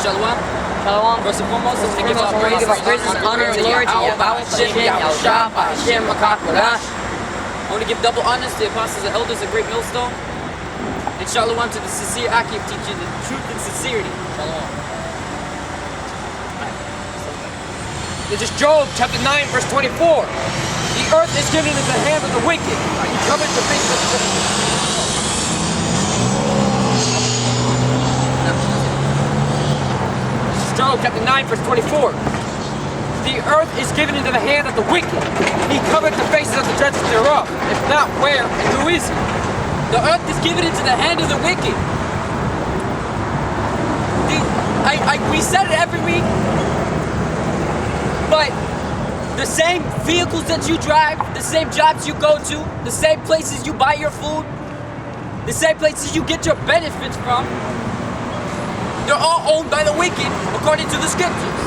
Shalom. Shalom. First and foremost, let's give all praise and honor and glory to Yahweh, Hashem, Makakura. I want to give double honors to the apostles and elders of Great Millstone. And shalom to the sincere Akim teaching the truth and sincerity. Shalom. This is Job chapter 9, verse 24. The earth is given into the hand of the wicked. He covered the face of the Job chapter 9, verse 24. The earth is given into the hand of the wicked. He covered the faces of the judges thereof. If not, where and who is he? The earth is given into the hand of the wicked. We said it every week, but the same vehicles that you drive, the same jobs you go to, the same places you buy your food, the same places you get your benefits from, they're all owned by the wicked, according to the scriptures.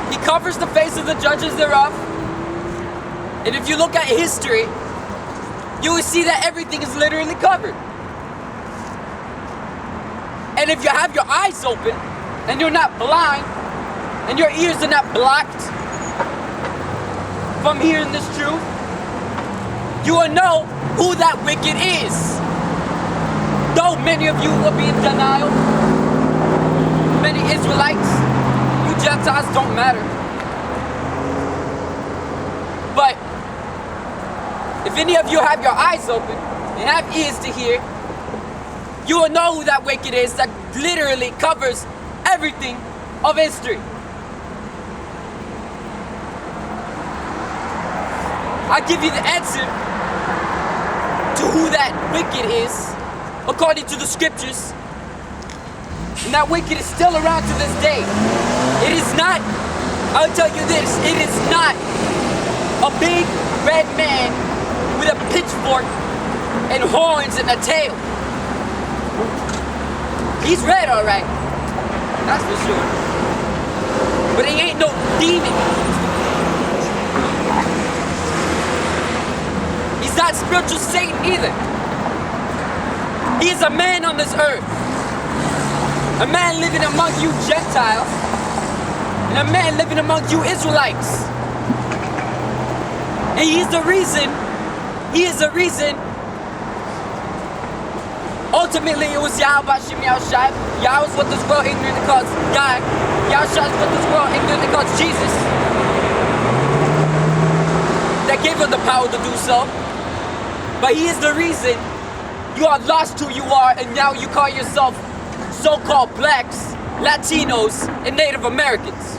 He covers the face of the judges thereof. And if you look at history, you will see that everything is literally covered. And if you have your eyes open, and you're not blind, and your ears are not blocked from hearing this truth, you will know who that wicked is. Though many of you will be in denial, many Israelites, you Gentiles don't matter. But if any of you have your eyes open and have ears to hear, you will know who that wicked is that literally covers everything of history. I give you the answer to who that wicked is according to the scriptures. And that wicked is still around to this day. It is not, I'll tell you this, it is not a big red man with a pitchfork and horns and a tail. He's red, alright. That's for sure. But he ain't no demon. He's not spiritual Satan either. He is a man on this earth. A man living among you Gentiles. And a man living among you Israelites. And he is the reason. Ultimately, it was Yahweh Hashem Yahushai. Yahweh is what this world ignorantly calls God. Yahushai is what this world ignorantly calls Jesus. That gave him the power to do so. But he is the reason you are lost who you are, and now you call yourself so-called blacks, Latinos, and Native Americans.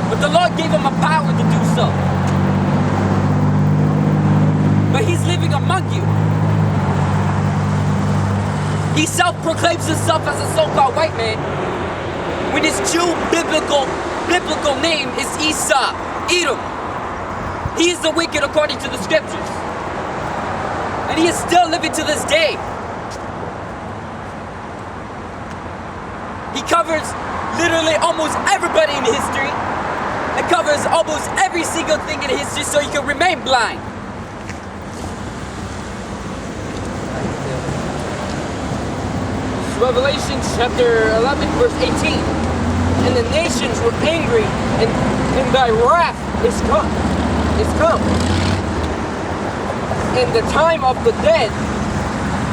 But the Lord gave him a power to do so. But he's living among you. He self-proclaims himself as a so-called white man, when his true biblical name is Esau, Edom. He is the wicked according to the scriptures. And he is still living to this day. He covers literally almost everybody in history. It covers almost every single thing in history so you can remain blind. Revelation chapter 11, verse 18. And the nations were angry, and thy wrath is come. And the time of the dead,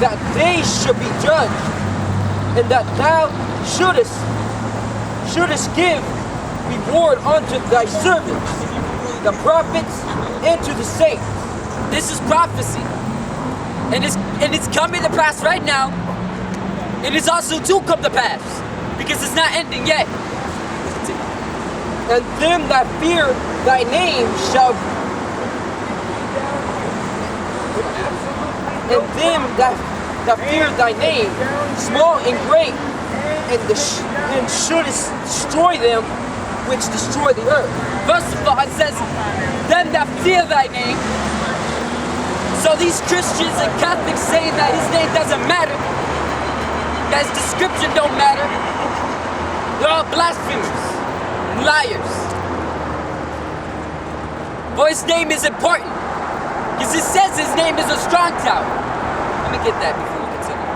that they should be judged, and that thou shouldest give reward unto thy servants, the prophets, and to the saints. This is prophecy. And it's coming to pass right now. It is also to come to pass, because it's not ending yet. And them that fear thy name shall, and them that fear thy name, small and great, and shouldest destroy them which destroy the earth. First of all, it says, them that fear thy name. So these Christians and Catholics saying that his name doesn't matter, that his description don't matter, they're all blasphemers and liars. For his name is important. Because it says his name is a strong tower. Let me get that before we continue.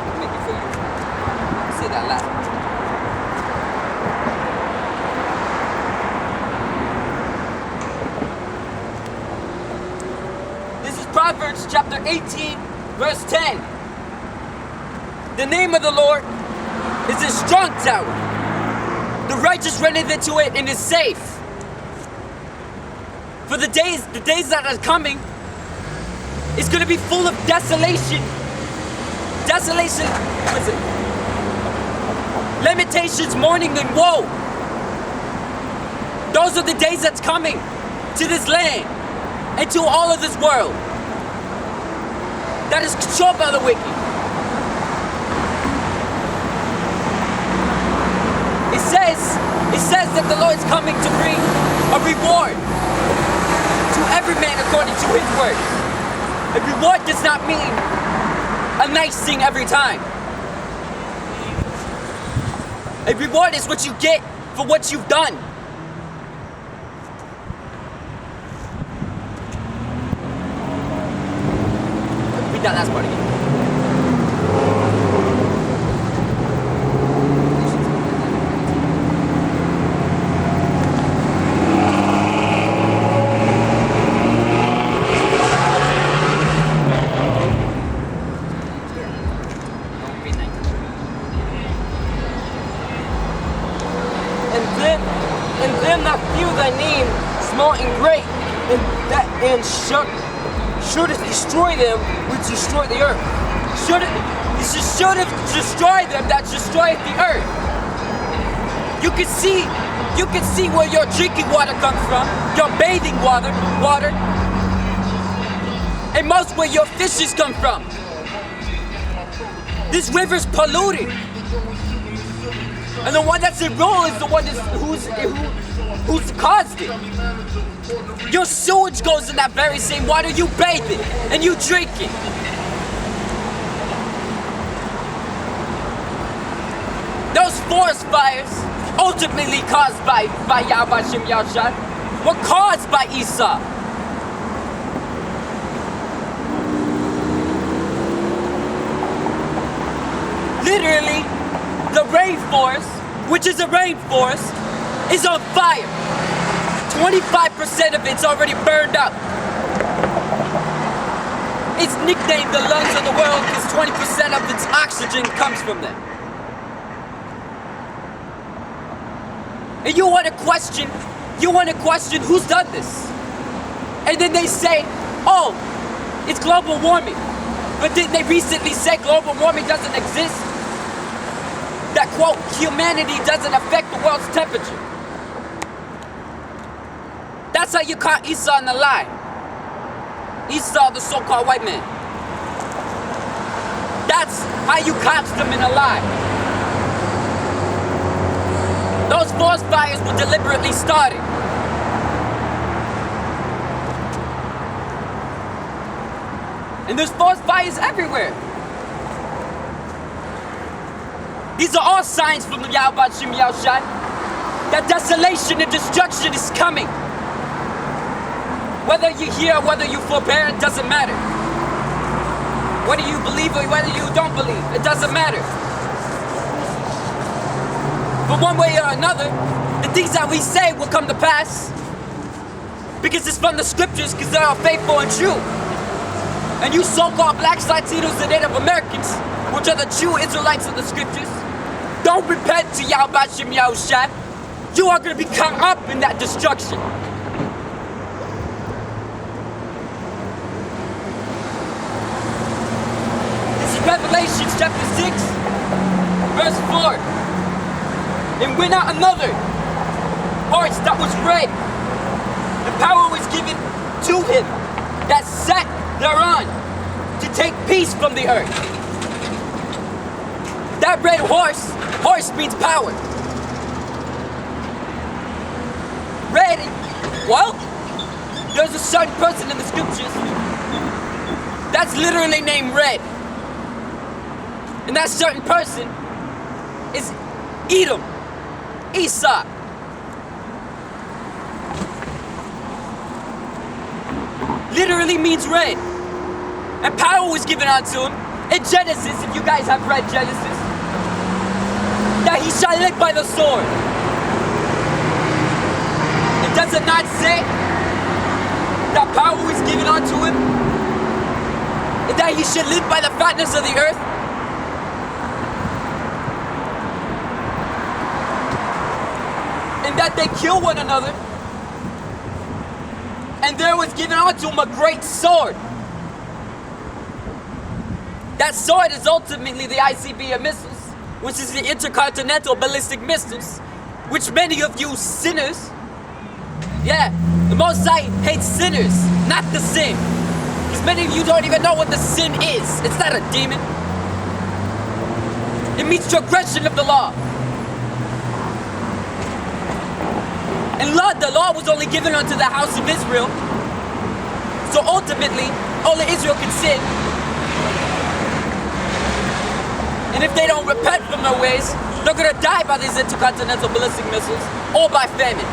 Let me before you say that last one. This is Proverbs chapter 18, verse 10. The name of the Lord is a strong tower. The righteous runneth into it and is safe. For the days that are coming is going to be full of desolation. Desolation, what is it? Limitations, mourning, and woe. Those are the days that's coming to this land and to all of this world that is controlled by the wicked. It says that the Lord is coming to bring a reward to every man according to his work. A reward does not mean a nice thing every time. A reward is what you get for what you've done. Read that last part again. And them that fear thy name, small and great, and shouldest destroy them which destroy the earth. Shouldest destroy them that destroyeth the earth. You can see where your drinking water comes from, your bathing water, and most where your fishes come from. This river's polluted. And the one that's in role is the one who's caused it. Your sewage goes in that very same water you bathe in and you drink it. Those forest fires, ultimately caused by Yahweh Shem Yahshua, were caused by Esau. Literally, the rainforest, which is a rainforest, is on fire. 25% of it's already burned up. It's nicknamed the lungs of the world because 20% of its oxygen comes from them. And you want to question who's done this. And then they say, oh, it's global warming. But didn't they recently say global warming doesn't exist? That, quote, humanity doesn't affect the world's temperature. That's how you caught Esau in the lie. Esau, the so-called white man. That's how you caught them in a lie. Those forest fires were deliberately started. And there's forest fires everywhere. These are all signs from the Yahweh Shem Yahshua that desolation and destruction is coming. Whether you hear or whether you forbear, it doesn't matter. Whether you believe or whether you don't believe, it doesn't matter. But one way or another, the things that we say will come to pass because it's from the scriptures, because they are faithful and true. And you so-called blacks, Latinos, and Native Americans, which are the true Israelites of the scriptures, don't repent to Yahweh Shem Yahushua. You are going to be caught up in that destruction. This is Revelation chapter 6, verse 4. And went out another horse that was red. The power was given to him that sat thereon to take peace from the earth. That red horse means power. Red, well, there's a certain person in the scriptures that's literally named Red. And that certain person is Edom, Esau. literally means red. And power was given unto him. In Genesis, if you guys have read Genesis, that he shall live by the sword. It does it not say that power was given unto him? And that he should live by the fatness of the earth? And that they kill one another? And there was given unto him a great sword. That sword is ultimately the ICBM missiles, which is the intercontinental ballistic missiles, which many of you sinners, the Most High hates sinners, not the sin. Because many of you don't even know what the sin is. It's not a demon. It means transgression of the law. And the law was only given unto the house of Israel. So ultimately, only Israel can sin. And if they don't repent from their ways, they're gonna die by these intercontinental ballistic missiles or by famine.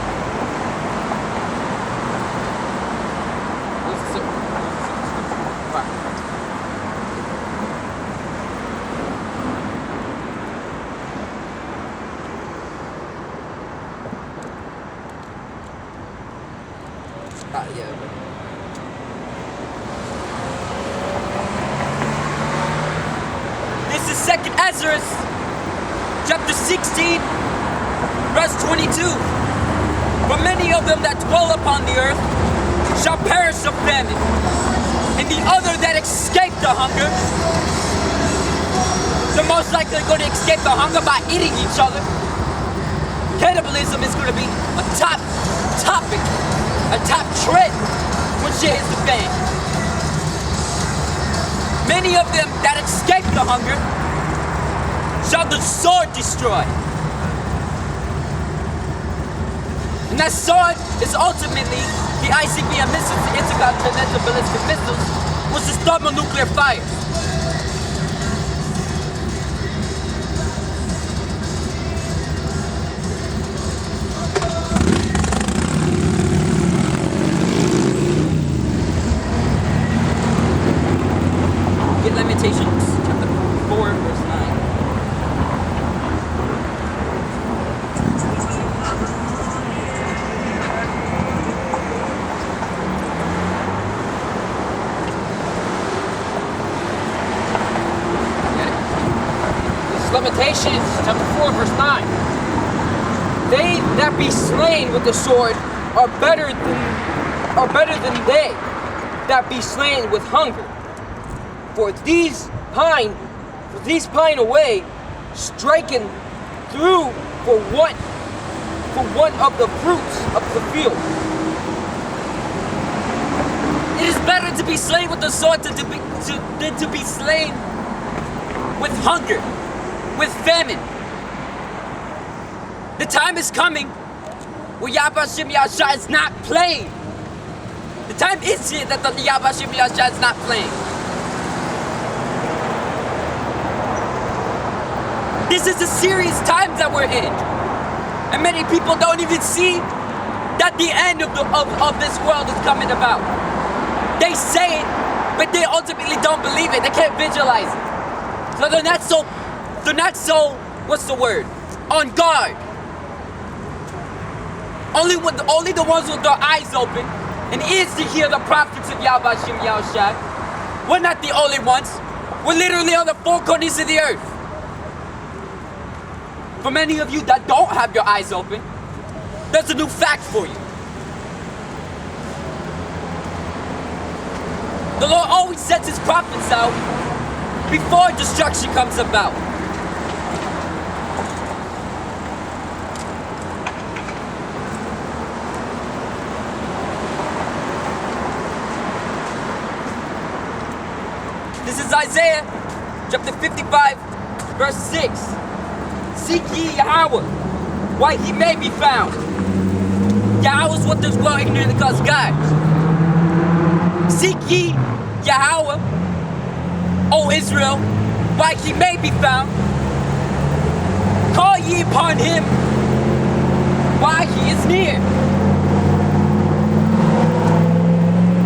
This is 2nd Ezra, chapter 16, verse 22. For many of them that dwell upon the earth shall perish of famine, and the other that escape the hunger, they're most likely going to escape the hunger by eating each other. Cannibalism is going to be a top topic, a top trend when shit hits the fan. Many of them that escape the hunger shall the sword destroy. And that sword is ultimately the ICBM missiles, the intercontinental ballistic missiles, which is thermonuclear fire. Lamentations chapter 4, verse 9. This is Lamentations chapter 4, verse 9. They that be slain with the sword are better than they that be slain with hunger. For these pine away, striking through for one of the fruits of the field. It is better to be slain with the sword than to be slain with hunger, with famine. The time is coming where Yahweh Yahshua is not playing. The time is here that the Yahweh Yahshua is not playing. This is the serious times that we're in. And many people don't even see that the end of this world is coming about. They say it, but they ultimately don't believe it. They can't visualize it. So they're not so, what's the word? On guard. Only the ones with their eyes open and ears to hear the prophets of Yahweh Shem Yahushua. We're not the only ones. We're literally on the four corners of the earth. For many of you that don't have your eyes open, there's a new fact for you. The Lord always sends his prophets out before destruction comes about. This is Isaiah chapter 55, verse 6. Seek ye Yahweh, while he may be found. Yahweh is what there's well ignorant to cause God. Seek ye Yahweh, O Israel, while he may be found. Call ye upon him while he is near.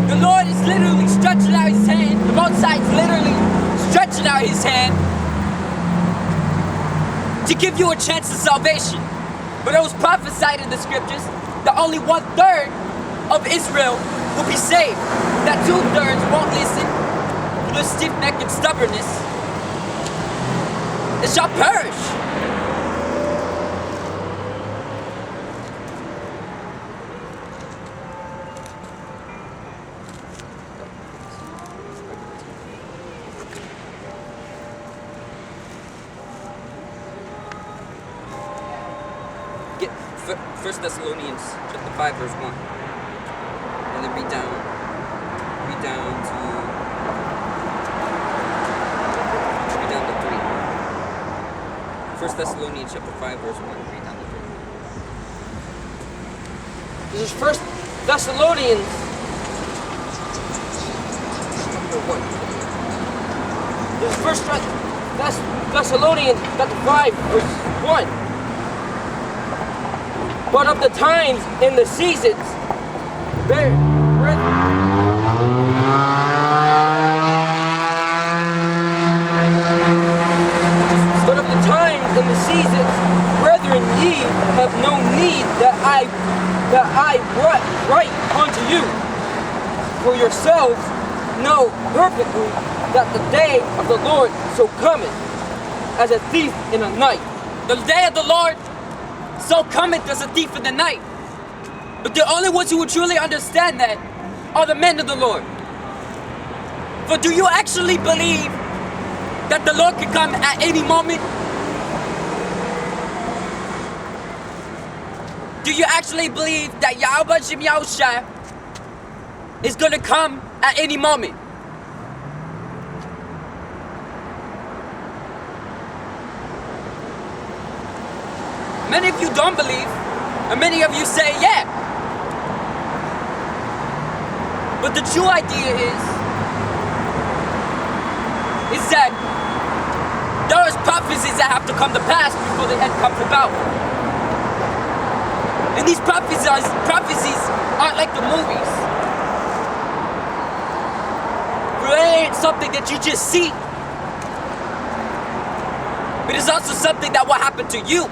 The Lord is give you a chance of salvation. But it was prophesied in the scriptures that only 1/3 of Israel will be saved. That 2/3 won't listen to the stiff-necked and stubbornness. It shall perish. Get 1 Thessalonians chapter 5 verse 1. And then read down to 3. 1 Thessalonians chapter 5 verse 1. Read down to 3. This is 1 Thessalonians chapter 1. This is 1 Thessalonians chapter 5 verse 1. But of the times and the seasons, brethren, ye have no need that I write unto you. For yourselves know perfectly that the day of the Lord so cometh as a thief in the night. The day of the Lord so cometh as a thief in the night. But the only ones who will truly understand that are the men of the Lord. For do you actually believe that the Lord can come at any moment? Do you actually believe that Yahweh Shem Yahushua is going to come at any moment? Many of you don't believe, and many of you say, yeah. But the true idea is that there is prophecies that have to come to pass before the end comes about. And these prophecies aren't like the movies. It ain't something that you just see. But it's also something that will happen to you.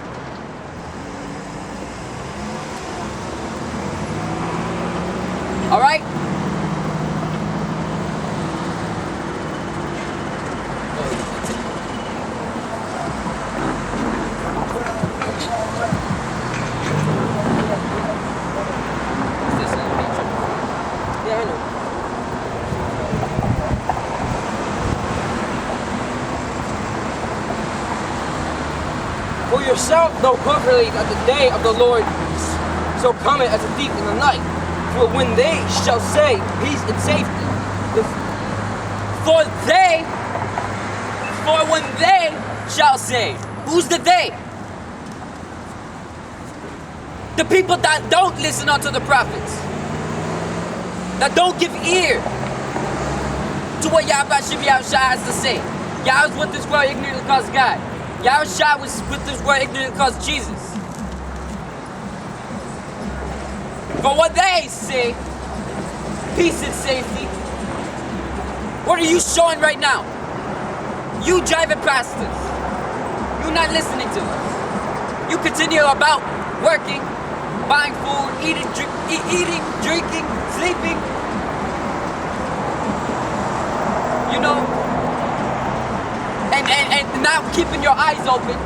Alright? Yeah, I know. For yourself know perfectly that the day of the Lord so cometh as a thief in the night. For when they shall say peace and safety, For when they shall say, who's the they? The people that don't listen unto the prophets, that don't give ear to what Yahweh Shem Yahushua has to say. Yahweh was with this world ignorantly calls God. Yahushua was with this world ignorantly calls Jesus. But what they say, peace and safety, what are you showing right now? You driving past us. You're not listening to us. You continue about working, buying food, eating, drinking, sleeping. You know, and not keeping your eyes open.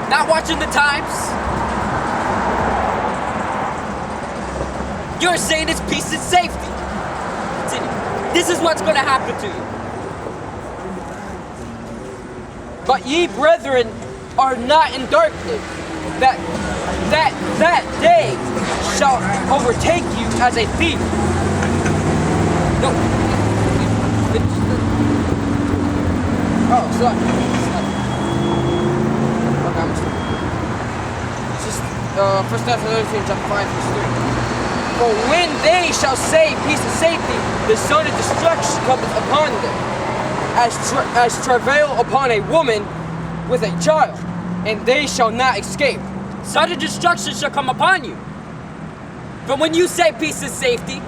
Not watching the times. You're saying it's peace and safety. Continue. This is what's going to happen to you. but ye brethren are not in darkness, that day shall overtake you as a thief. No. Oh, sorry. Okay, I'm sorry. It's just 1 Thessalonians chapter 5 verse 3. For when they shall say peace and safety, the son of destruction cometh upon them, as travail upon a woman with a child, and they shall not escape. Sudden destruction shall come upon you. But when you say peace and safety,